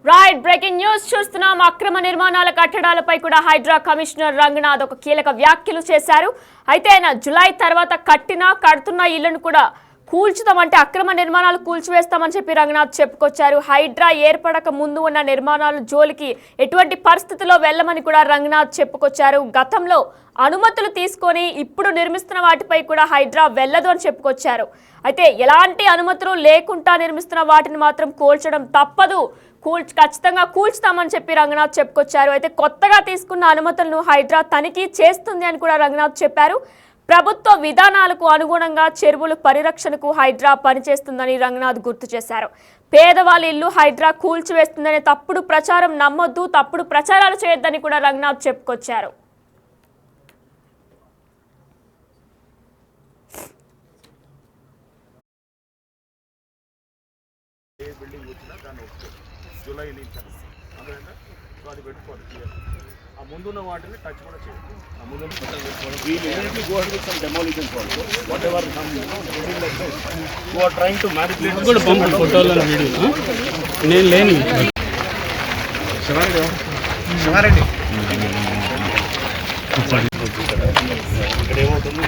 Right breaking news చూస్తున్నాం. అక్రమ నిర్మాణాల కట్టడాలపై కూడా హైడ్రా కమిషనర్ రంగనాథ్ ఒక కీలక వ్యాఖ్యలు చేశారు. అయితే ఆయన జులై తర్వాత కడుతున్న ఇళ్లను కూడా కూల్చుతామంటే అక్రమ నిర్మాణాలు కూల్చివేస్తామని చెప్పి రంగనాథ్ చెప్పుకొచ్చారు. హైడ్రా ఏర్పడక ముందు ఉన్న నిర్మాణాల జోలికి ఎటువంటి పరిస్థితుల్లో వెళ్ళమని కూడా రంగనాథ్ చెప్పుకొచ్చారు. గతంలో అనుమతులు తీసుకొని ఇప్పుడు నిర్మిస్తున్న వాటిపై కూడా హైడ్రా వెళ్ళదు అని చెప్పుకొచ్చారు. అయితే ఎలాంటి అనుమతులు లేకుండా నిర్మిస్తున్న వాటిని మాత్రం కూల్చడం తప్పదు, ఖచ్చితంగా కూల్చుతామని చెప్పి రంగనాథ్ చెప్పుకొచ్చారు. అయితే కొత్తగా తీసుకున్న అనుమతులను హైడ్రా తనిఖీ చేస్తుంది అని కూడా రంగనాథ్ చెప్పారు. ప్రభుత్వ విధానాలకు అనుగుణంగా చెరువుల పరిరక్షణకు హైడ్రా పనిచేస్తుందని రంగనాథ్ గుర్తు చేశారు. పేదవాళ్ళ ఇల్లు హైడ్రా కూల్చివేస్తుందనే తప్పుడు ప్రచారం నమ్మొద్దు, తప్పుడు ప్రచారాలు చేయొద్దని కూడా రంగనాథ్ చెప్పుకొచ్చారు. జూలై నుంచి అందుకంటే సో అది పెట్టుకోవాలి క్లియర్. ఆ ముందున్న వాటిని టచ్ కూడా చేయాలి. ఆ ముందు demolition what ever trying to manipulate కూడా పంపు ఫోటోలు వీడియో నేను లేని శివారెడ్డి ఇక్కడ ఏమవుతుంది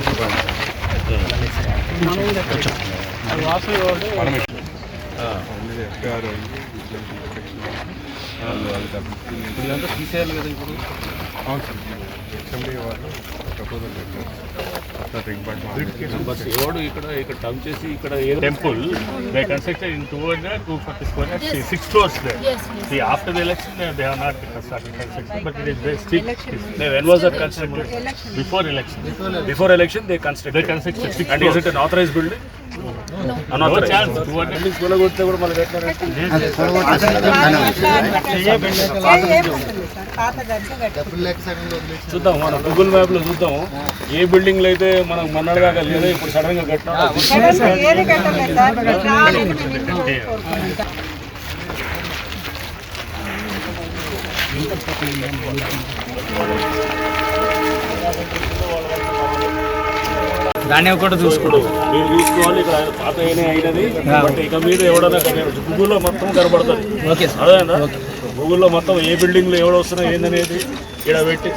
ఇదంతా తీసేయాలి కదా ఇప్పుడు. అవును సార్, అసెంబ్లీ వాళ్ళు ప్రపోజల్ బట్ ఎవడు ఇక్కడ టర్మ్ చేసి ఇక్కడ temple they constructed in 240 square 6 floors there. See, after the election they have not started construction, but it is very still. When was that constructed? Before election they constructed. And is it an authorized building? Unauthorized. 200 square కొడితే కూడా మళ్ళీ చూద్దాం, మన Google map లో చూద్దాం ఏ బిల్డింగ్లు అయితే మనం మొన్నటిదాకా లేదా ఇప్పుడు సడన్ గా కట్టినా. దాన్ని కూడా చూసుకోవడం మీరు చూసుకోవాలి. ఇక్కడ పాత అయినది బట్ ఇక మీద ఎవడన్నా గూగుల్లో మొత్తం కనబడుతుంది. అదేనా గూగుల్లో మొత్తం ఏ బిల్డింగ్లో ఎవడు వస్తున్నా ఏందనేది ఇక్కడ పెట్టి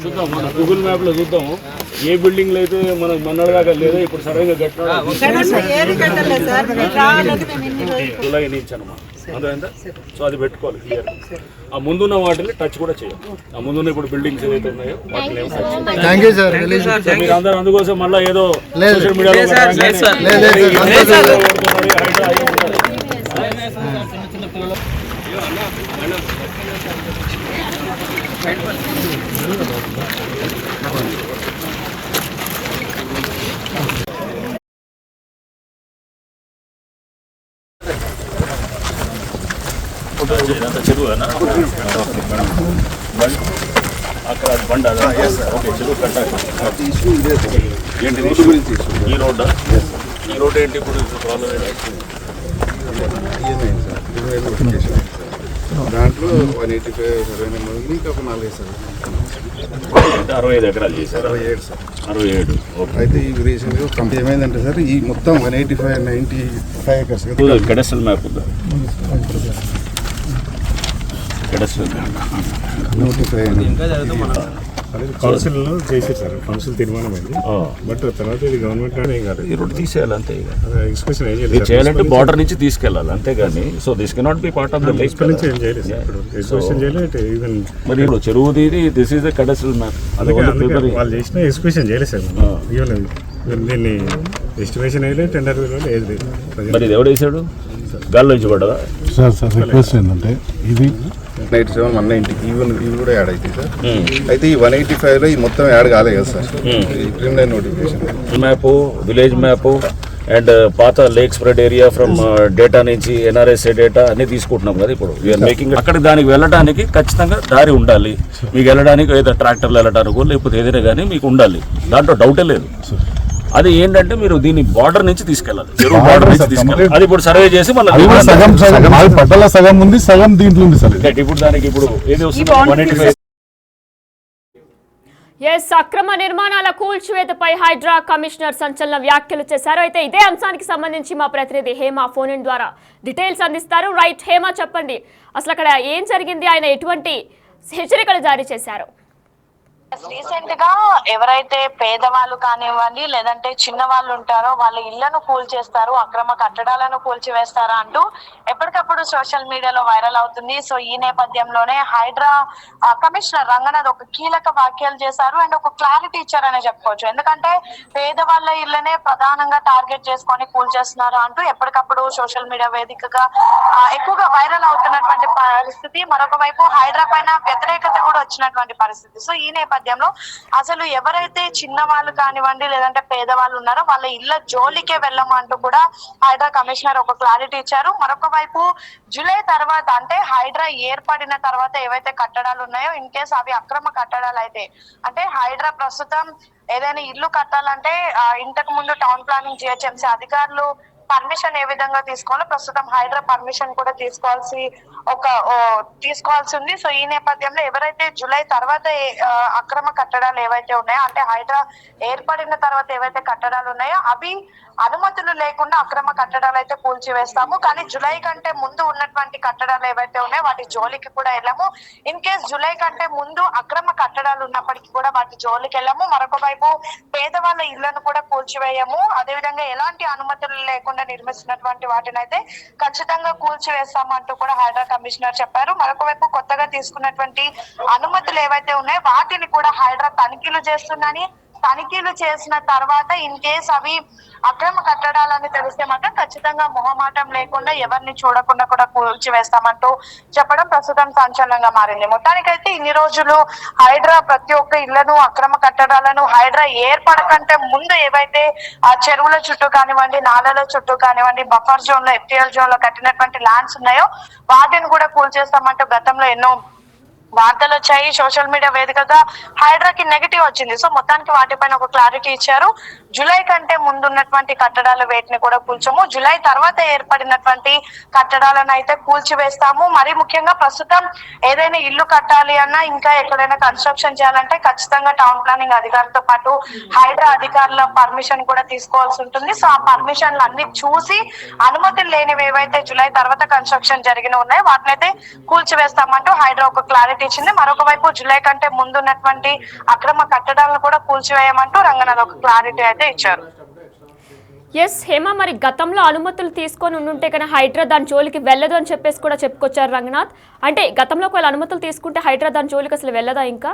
చూద్దాం, మన గూగుల్ మ్యాప్ లో చూద్దాము ఏ బిల్డింగ్లు అయితే మనం మొన్నటిదాకా లేదా ఇప్పుడు సడన్ గా కట్టినా. జూలై నుంచి అన్నమాట. అదేందా సో అది పెట్టుకోవాలి క్లియర్. ఆ ముందున్న వాటిని టచ్ కూడా చేయాలి. ఆ ముందున్న ఇప్పుడు బిల్డింగ్స్ ఏదైతే ఉన్నాయో వాటిని ఏమో టచ్. మీరు అందరూ అందుకోసం మళ్ళీ ఏదో సోషల్ మీడియాలో చెరువు అక్కడ బండ ఓకే చెరువు కట్టాలి. ఏంటి ఈ రోడ్డా? ఈ రోడ్ ఏంటి ఇప్పుడు ప్రాబ్లం దాంట్లో 185 సర్వే నెంబర్ ఉంది. ఇంకా 65 ఎకరాలు చేశారు. 67 అయితే ఈ రీసెంట్గా కంపెనీ ఏమైందంటే సార్ ఈ మొత్తం 185 ఎకర్స్ కెడస్ట్రల్ మ్యాప్ ఉందా? కౌన్సిల్ చేశారు సార్, కౌన్సిల్ తీర్మానం అయింది. బట్ తర్వాత ఇది గవర్నమెంట్ ఏం కాదు, ఈ రోడ్ తీసేయాలి అంతే. ఎక్స్ప్రెషన్ ఏం చేయాలంటే బార్డర్ నుంచి తీసుకెళ్ళాలి అంతేగాని so this cannot be part of the lake నుంచి ఏం చేయలేదు సార్. ఇప్పుడు ఎక్స్ప్రెషన్ చేయలేదు. ఈవెన్ మరి ఇప్పుడు చెరువుది దిస్ ఈస్ ద కడస్ట్రల్ మ్యాప్. వాళ్ళు చేసిన ఎక్స్ప్రెషన్ చేయలేదు సార్. ఈవెన్ దీన్ని ఎస్టిమేషన్ వేయలేదు, టెండర్ ఏది లేదు. మరి ఇది ఎవడు వేసాడు? గాల్లో నుంచి పడ్డదా సార్? రిక్వెస్ట్ ఏంటంటే ఇది 197, 190 ఇవి కూడా యాడ్ అవుతాయి సార్. అయితే ఈ 185లో ఈ మొత్తం యాడ్ కాలేదు కదా sir. Preliminary notification map, village map and పాత lake spread area from data నుంచి ఎన్ఆర్ఎస్ఏ డేటా అన్ని తీసుకుంటున్నాం కదా ఇప్పుడు వీఆర్ మేకింగ్. అక్కడ దానికి వెళ్ళడానికి ఖచ్చితంగా దారి ఉండాలి. మీకు వెళ్ళడానికి ఏదో ట్రాక్టర్లు వెళ్ళడానికి లేకపోతే ఏదైనా కానీ మీకు ఉండాలి, దాంట్లో డౌటే లేదు. అది ఏంటంటే మీరు దీన్ని బార్డర్ నుంచి తీసుకెళ్ళాలి, చెరువు బార్డర్ నుంచి తీసుకెళ్ళాలి. అది ఇప్పుడు సర్వే చేసి మళ్ళీ సగం ఉంది, సగం దీంట్లో ఉంది సార్. ఇప్పుడు దానికి ఇప్పుడు ఏది వస్తుంది 185. ఎస్ అక్రమ నిర్మాణాల కూల్చివేతపై హైడ్రా కమిషనర్ సంచలన వ్యాఖ్యలు చేశారు. అయితే ఇదే అంశానికి సంబంధించి మా ప్రతినిధి హేమ ఫోన్ ఇన్ ద్వారా డీటెయిల్స్ అందిస్తారు. రైట్ హేమ, చెప్పండి అసలు అక్కడ ఏం జరిగింది, ఆయన ఎటువంటి హెచ్చరికలు జారీ చేశారు? రీసెంట్ గా ఎవరైతే పేదవాళ్ళు కానివ్వండి లేదంటే చిన్న వాళ్ళు ఉంటారో వాళ్ళ ఇళ్లను కూల్చేస్తారు, అక్రమ కట్టడాలను కూల్చివేస్తారా అంటూ ఎప్పటికప్పుడు సోషల్ మీడియాలో వైరల్ అవుతుంది. సో ఈ నేపథ్యంలోనే హైడ్రా కమిషనర్ రంగనాథ్ ఒక కీలక వ్యాఖ్యలు చేశారు అండ్ ఒక క్లారిటీ ఇచ్చారనే చెప్పుకోవచ్చు. ఎందుకంటే పేదవాళ్ళ ఇళ్లనే ప్రధానంగా టార్గెట్ చేసుకొని కూల్చేస్తున్నారు అంటూ ఎప్పటికప్పుడు సోషల్ మీడియా వేదికగా ఎక్కువగా వైరల్ అవుతున్నటువంటి పరిస్థితి. మరొక వైపు హైడ్రా పైన వ్యతిరేకత కూడా వచ్చినటువంటి పరిస్థితి. సో ఈ నేపథ్యంలో అసలు ఎవరైతే చిన్న వాళ్ళు కానివ్వండి లేదంటే పేదవాళ్ళు ఉన్నారో వాళ్ళ ఇళ్ల జోలికే వెళ్ళమంటూ కూడా హైడ్రా కమిషనర్ ఒక క్లారిటీ ఇచ్చారు. మరొక వైపు జూలై తర్వాత అంటే హైడ్రా ఏర్పడిన తర్వాత ఏవైతే కట్టడాలు ఉన్నాయో ఇన్ కేస్ అవి అక్రమ కట్టడాలు అయితే అంటే హైడ్రా ప్రస్తుతం ఏదైనా ఇల్లు కట్టాలంటే ఇంతకు ముందు టౌన్ ప్లానింగ్ జిహెచ్ఎంసీ అధికారులు పర్మిషన్ ఏ విధంగా తీసుకోవాలో ప్రస్తుతం హైడ్రా పర్మిషన్ కూడా తీసుకోవాల్సి ఉంది. సో ఈ నేపథ్యంలో ఎవరైతే జూలై తర్వాత అక్రమ కట్టడాలు ఏవైతే ఉన్నాయో అంటే హైడ్రా ఏర్పడిన తర్వాత ఏవైతే కట్టడాలు ఉన్నాయో అవి అనుమతులు లేకుండా అక్రమ కట్టడాలు అయితే కూల్చివేస్తాము. కానీ జూలై కంటే ముందు ఉన్నటువంటి కట్టడాలు ఏవైతే ఉన్నాయో వాటి జోలికి కూడా వెళ్ళాము. ఇన్ కేస్ జూలై కంటే ముందు అక్రమ కట్టడాలు ఉన్నప్పటికీ కూడా వాటి జోలికి వెళ్ళాము. మరొక వైపు పేదవాళ్ళ ఇళ్లను కూడా కూల్చివేయము. అదేవిధంగా ఎలాంటి అనుమతులు లేకుండా నిర్మిస్తున్నటువంటి వాటిని అయితే ఖచ్చితంగా కూల్చివేస్తామంటూ కూడా హైడ్రా కమిషనర్ చెప్పారు. మరొక వైపు కొత్తగా తీసుకున్నటువంటి అనుమతులు ఏవైతే ఉన్నాయో వాటిని కూడా హైడ్రా తనిఖీలు చేస్తుందని, తనిఖీలు చేసిన తర్వాత ఇన్ కేస్ అవి అక్రమ కట్టడాలని తెలిస్తే మాత్రం ఖచ్చితంగా మొహమాటం లేకుండా ఎవరిని చూడకుండా కూడా కూల్చివేస్తామంటూ చెప్పడం ప్రస్తుతం సంచలనంగా మారింది. మొత్తానికైతే ఇన్ని రోజులు హైడ్రా ప్రతి ఒక్క ఇళ్లను అక్రమ కట్టడాలను హైడ్రా ఏర్పడకంటే ముందు ఏవైతే ఆ చెరువుల చుట్టూ కానివ్వండి నాలల చుట్టూ కానివ్వండి బఫర్ జోన్ లో ఎఫ్టీఎల్ జోన్ లో కట్టినటువంటి ల్యాండ్స్ ఉన్నాయో వాటిని కూడా కూల్చేస్తామంటూ గతంలో ఎన్నో వార్తలు వచ్చాయి. సోషల్ మీడియా వేదికగా హైడ్రాకి నెగిటివ్ వచ్చింది. సో మొత్తానికి వాటిపైన ఒక క్లారిటీ ఇచ్చారు. జూలై కంటే ముందున్నటువంటి కట్టడాల వేటిని కూడా కూల్చము, జూలై తర్వాత ఏర్పడినటువంటి కట్టడాలను అయితే కూల్చివేస్తాము. మరి ముఖ్యంగా ప్రస్తుతం ఏదైనా ఇల్లు కట్టాలి అన్నా ఇంకా ఎక్కడైనా కన్స్ట్రక్షన్ చేయాలంటే ఖచ్చితంగా టౌన్ ప్లానింగ్ అధికారులతో పాటు హైడ్రా అధికారుల పర్మిషన్ కూడా తీసుకోవాల్సి ఉంటుంది. సో ఆ పర్మిషన్లు అన్ని చూసి అనుమతులు లేనివి ఏవైతే జూలై తర్వాత కన్స్ట్రక్షన్ జరిగిన ఉన్నాయో వాటిని అయితే కూల్చివేస్తామంటూ హైడ్రా ఒక క్లారిటీ ఇచ్చింది. మరొక వైపు జూలై కంటే ముందు ఉన్నటువంటి అక్రమ కట్టడాలను కూడా కూల్చివేయమంటూ రంగనాథ్ ఒక క్లారిటీ అయితే ఇచ్చారు. ఎస్ హేమ, మరి గతంలో అనుమతులు తీసుకొని ఉంటే కన్నా హైడ్రా దాని జోలికి వెళ్ళదు అని చెప్పేసి కూడా చెప్పుకొచ్చారు రంగనాథ్. అంటే గతంలో ఒకవేళ అనుమతులు తీసుకుంటే హైడ్రా దాని జోలికి అసలు వెళ్ళదా? ఇంకా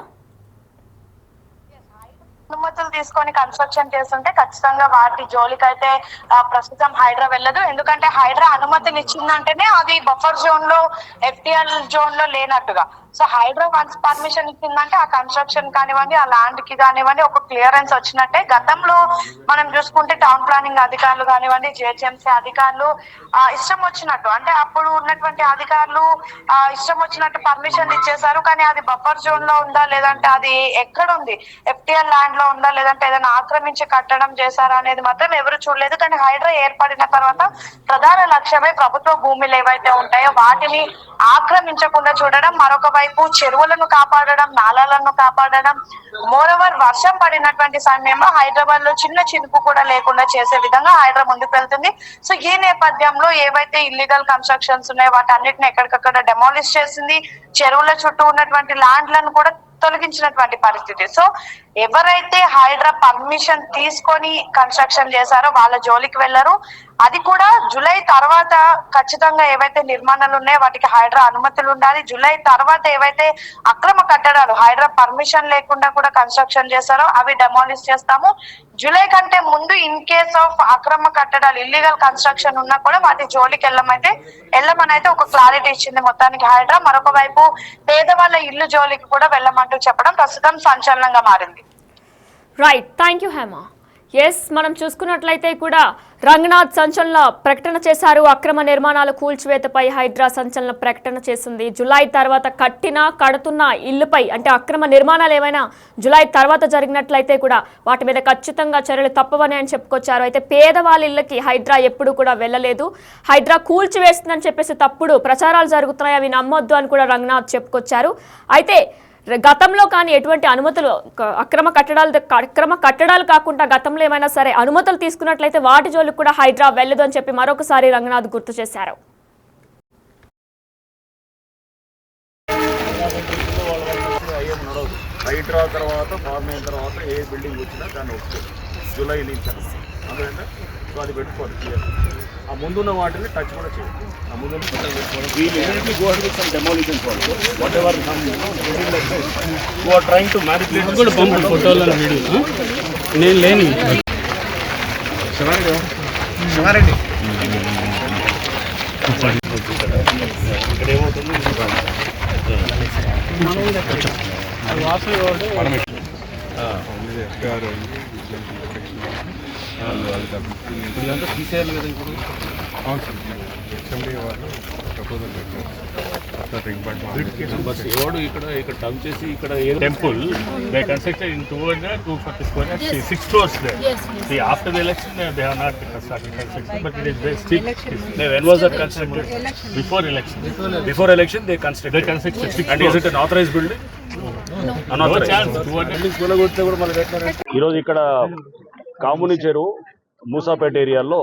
అనుమతులు తీసుకొని కన్స్ట్రక్షన్ చేస్తుంటే ఖచ్చితంగా వాటి జోలికి అయితే ప్రస్తుతం హైడ్రా వెళ్ళదు. ఎందుకంటే హైడ్రా అనుమతులు ఇచ్చిందంటేనే అది బఫర్ జోన్ లో ఎఫ్టీఎల్ జోన్ లో లేనట్టుగా. సో హైడ్రా వన్స్ పర్మిషన్ ఇచ్చిందంటే ఆ కన్స్ట్రక్షన్ కానివ్వండి ఆ ల్యాండ్ కి కానివ్వండి ఒక క్లియరెన్స్ వచ్చినట్టే. గతంలో మనం చూసుకుంటే టౌన్ ప్లానింగ్ అధికారులు కానివ్వండి జిహెచ్ఎంసీ అధికారులు ఇష్టం వచ్చినట్టు అంటే అప్పుడు ఉన్నటువంటి అధికారులు ఇష్టం వచ్చినట్టు పర్మిషన్ ఇచ్చేశారు. కానీ అది బఫర్ జోన్ లో ఉందా లేదంటే అది ఎక్కడ ఉంది, ఎఫ్టీఎల్ ల్యాండ్ లో ఉందా లేదంటే ఏదైనా ఆక్రమించి కట్టడం చేశారా అనేది మాత్రం ఎవరు చూడలేదు. కానీ హైడ్రా ఏర్పడిన తర్వాత ప్రధాన లక్ష్యమే ప్రభుత్వ భూములు ఏవైతే ఉంటాయో వాటిని ఆక్రమించకుండా చూడడం, మరొక వైపు చెరువులను కాపాడడం, నాలాలను కాపాడడం, మోరోవర్ వర్షం పడినటువంటి సమయంలో హైదరాబాద్ లో చిన్న చినుకు కూడా లేకుండా చేసే విధంగా హైడ్రా ముందుకు వెళ్తుంది. సో ఈ నేపథ్యంలో ఏవైతే ఇల్లీగల్ కన్స్ట్రక్షన్స్ ఉన్నాయో వాటి అన్నిటిని ఎక్కడికక్కడ డెమాలిష్ చేసింది. చెరువుల చుట్టూ ఉన్నటువంటి ల్యాండ్లను కూడా తొలగించినటువంటి పరిస్థితి. సో ఎవరైతే హైడ్రా పర్మిషన్ తీసుకొని కన్స్ట్రక్షన్ చేశారో వాళ్ళ జోలికి వెళ్ళరు. అది కూడా జూలై తర్వాత ఖచ్చితంగా ఏవైతే నిర్మాణాలు ఉన్నాయో వాటికి హైడ్రా అనుమతులు ఉండాలి. జూలై తర్వాత ఏవైతే అక్రమ కట్టడాలు హైడ్రా పర్మిషన్ లేకుండా కూడా కన్స్ట్రక్షన్ చేశారో అవి డెమాలిష్ చేస్తాము. జూలై కంటే ముందు ఇన్ కేస్ ఆఫ్ అక్రమ కట్టడాలు ఇల్లీగల్ కన్స్ట్రక్షన్ ఉన్నా కూడా వాటి జోలికి వెళ్ళమని అయితే ఒక క్లారిటీ ఇచ్చింది మొత్తానికి హైడ్రా. మరొక వైపు పేదవాళ్ళ ఇల్లు జోలికి కూడా వెళ్ళమంటూ చెప్పడం ప్రస్తుతం సంచలనంగా మారింది. Right, thank you Hema. Yes మనం చూసుకున్నట్లయితే కూడా రంగనాథ్ సంచలన ప్రకటన చేశారు. అక్రమ నిర్మాణాల కూల్చివేతపై హైడ్రా సంచలన ప్రకటన చేసింది. జూలై తర్వాత కడుతున్న ఇళ్లపై అంటే అక్రమ నిర్మాణాలు ఏమైనా జూలై తర్వాత జరిగినట్లయితే కూడా వాటి మీద ఖచ్చితంగా చర్యలు తప్పవని అని చెప్పుకొచ్చారు. అయితే పేదవాళ్ళ ఇళ్లకి హైడ్రా ఎప్పుడు కూడా వెళ్ళలేదు. హైడ్రా కూల్చివేస్తుందని చెప్పేసి తప్పుడు ప్రచారాలు జరుగుతున్నాయి, అవి నమ్మొద్దు అని కూడా రంగనాథ్ చెప్పుకొచ్చారు. అయితే గతంలో కానీ ఎటువంటి అనుమతులు అక్రమ కట్టడాలు కాకుండా గతంలో ఏమైనా సరే అనుమతులు తీసుకున్నట్లయితే వాటి జోలికి కూడా హైడ్రా వెళ్ళదు అని చెప్పి మరొకసారి రంగనాథ్ గుర్తు చేశారు. హైడ్రా తర్వాత ఫార్మ్ అయిన తర్వాత ఏ బిల్డింగ్ వచ్చినా దాన్ని ఒప్పుకోదు జూలై నుంచి అనమాట. అందుకంటే సో అది పెట్టుకోవాలి క్లియర్. ఆ ముందున్న వాటిని టచ్ కూడా చేయాలి. ఆ ముందున్న డెమోలిషన్స్ వాళ్ళు what ever trying to manipulate కూడా పంపు ఫోటోలో వీడియో నేను లేని శివారెడ్డి ఇక్కడ ఏమవుతుంది ఇదంతా తీసేయాలి కదా ఇప్పుడు. అవును సార్ అసెంబ్లీ వాళ్ళు ప్రపోజల్ బస్ ఎవడు ఇక్కడ టమ్ చేసి ఇక్కడ temple, they constructed in 240 square yards, 6 floors there. See, after the election, they have not started construction, but it is very steep. when was that constructed? Before election, Before election they constructed. they constructed 6 And is it an authorized building? No chance, 200. ఈరోజు ఇక్కడ కాముని చెరువు మూసాపేట ఏరియాలో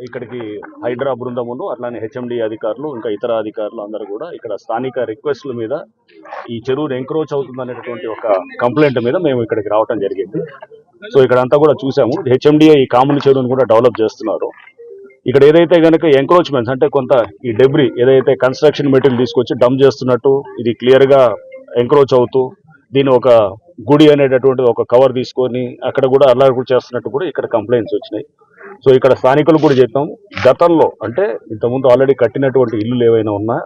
ఇక్కడికి హైడ్రా బృందమును అట్లానే HMD అధికారులు ఇంకా ఇతర అధికారులు అందరూ కూడా ఇక్కడ స్థానిక రిక్వెస్ట్ల మీద ఈ చెరువును ఎంక్రోచ్ అవుతుందనేటువంటి ఒక కంప్లైంట్ మీద మేము ఇక్కడికి రావడం జరిగింది. సో ఇక్కడ అంతా కూడా చూసాము. హెచ్ఎండి ఈ కాముని చెరువును కూడా డెవలప్ చేస్తున్నారు. ఇక్కడ ఏదైతే కనుక ఎంక్రోచ్మెంట్స్ అంటే కొంత ఈ డెబ్రీ ఏదైతే కన్స్ట్రక్షన్ మెటీరియల్ తీసుకొచ్చి డంప్ చేస్తున్నట్టు ఇది క్లియర్గా ఎంక్రోచ్ అవుతూ దీని ఒక గుడి అనేటటువంటి ఒక కవర్ తీసుకొని అక్కడ కూడా అల్లరి కూడా చేస్తున్నట్టు కూడా ఇక్కడ కంప్లైంట్స్ వచ్చినాయి. సో ఇక్కడ స్థానికులు కూడా చెప్పాం, గతంలో అంటే ఇంతకుముందు ఆల్రెడీ కట్టినటువంటి ఇల్లులు ఏవైనా ఉన్నా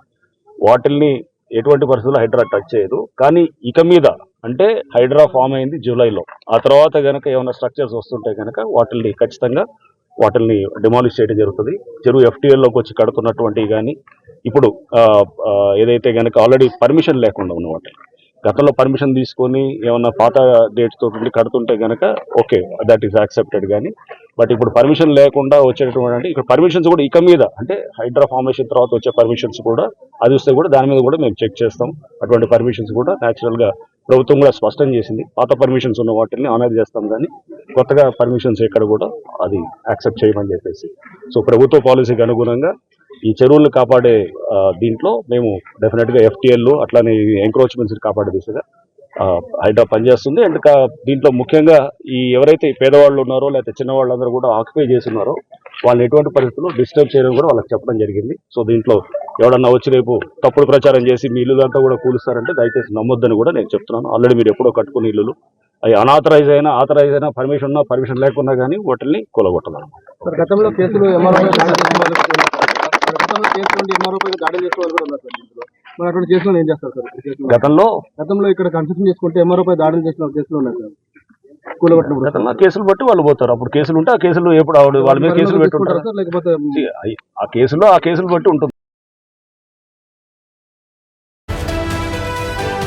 వాటిల్ని ఎటువంటి పరిస్థితుల్లో హైడ్రా టచ్ చేయదు. కానీ ఇక మీద అంటే హైడ్రా ఫామ్ అయింది జూలైలో, ఆ తర్వాత కనుక ఏమైనా స్ట్రక్చర్స్ వస్తుంటే కనుక వాటిల్ని ఖచ్చితంగా వాటిల్ని డిమాలిష్ చేయడం జరుగుతుంది. చెరువు ఎఫ్టీఎల్లోకి వచ్చి కడుతున్నటువంటివి కానీ ఇప్పుడు ఏదైతే కనుక ఆల్రెడీ పర్మిషన్ లేకుండా ఉన్న వాటి గతంలో పర్మిషన్ తీసుకొని ఏమన్నా పాత డేట్స్ తోటి కడుతుంటే కనుక ఓకే దట్ ఈస్ యాక్సెప్టెడ్. కానీ బట్ ఇప్పుడు పర్మిషన్ లేకుండా వచ్చేటటువంటి ఇక్కడ పర్మిషన్స్ కూడా ఇక మీద అంటే హైడ్రా ఫార్మేషన్ తర్వాత వచ్చే పర్మిషన్స్ కూడా అది వస్తే కూడా దాని మీద కూడా మేము చెక్ చేస్తాం. అటువంటి పర్మిషన్స్ కూడా న్యాచురల్గా ప్రభుత్వం కూడా స్పష్టం చేసింది. పాత పర్మిషన్స్ ఉన్న వాటిని ఆనర్ చేస్తాం కానీ కొత్తగా పర్మిషన్స్ ఎక్కడ కూడా అది యాక్సెప్ట్ చేయమని చెప్పేసి. సో ప్రభుత్వ పాలసీకి అనుగుణంగా ఈ చెరువులను కాపాడే దీంట్లో మేము డెఫినెట్గా ఎఫ్టీఎల్ అట్లానే ఎంక్రోచ్మెంట్స్ కాపాడే దిశగా హైడ్రా పనిచేస్తుంది. అండ్ దీంట్లో ముఖ్యంగా ఈ ఎవరైతే పేదవాళ్ళు ఉన్నారో లేకపోతే చిన్నవాళ్ళందరూ కూడా ఆక్యుపై చేస్తున్నారో వాళ్ళని ఎటువంటి పరిస్థితుల్లో డిస్టర్బ్ చేయడం కూడా వాళ్ళకి చెప్పడం జరిగింది. సో దీంట్లో ఎవడన్నా వచ్చి రేపు తప్పుడు ప్రచారం చేసి మీ ఇల్లులంతా కూడా కూలుస్తారంటే దయచేసి నమ్మొద్దని కూడా నేను చెప్తున్నాను. ఆల్రెడీ మీరు ఎప్పుడో కట్టుకున్న ఇల్లులు అవి అనాథరైజ్ అయినా పర్మిషన్ ఉన్నా పర్మిషన్ లేకున్నా కానీ వాటిని కూలగొట్టాలి. గతంలో కేసులు ఎంఆర్ఓ దాడి చేసే వాళ్ళు కూడా ఉన్నారు సార్. మరి అటువంటి కేసులో ఏం చేస్తారు సార్? గతంలో ఇక్కడ కన్స్ట్రక్షన్ చేసుకుంటే ఎంఆర్ఓపై దాడులు చేసిన కేసులు ఉన్నాయి సార్. కూలగొట్టినప్పుడు గతంలో కేసులు బట్టి వాళ్ళు పోతారు. అప్పుడు కేసులు ఉంటే ఆ కేసులు ఎప్పుడు వాళ్ళ మీద కేసులు పెట్టుకుంటారు. లేకపోతే ఆ కేసులు బట్టి ఉంటుంది.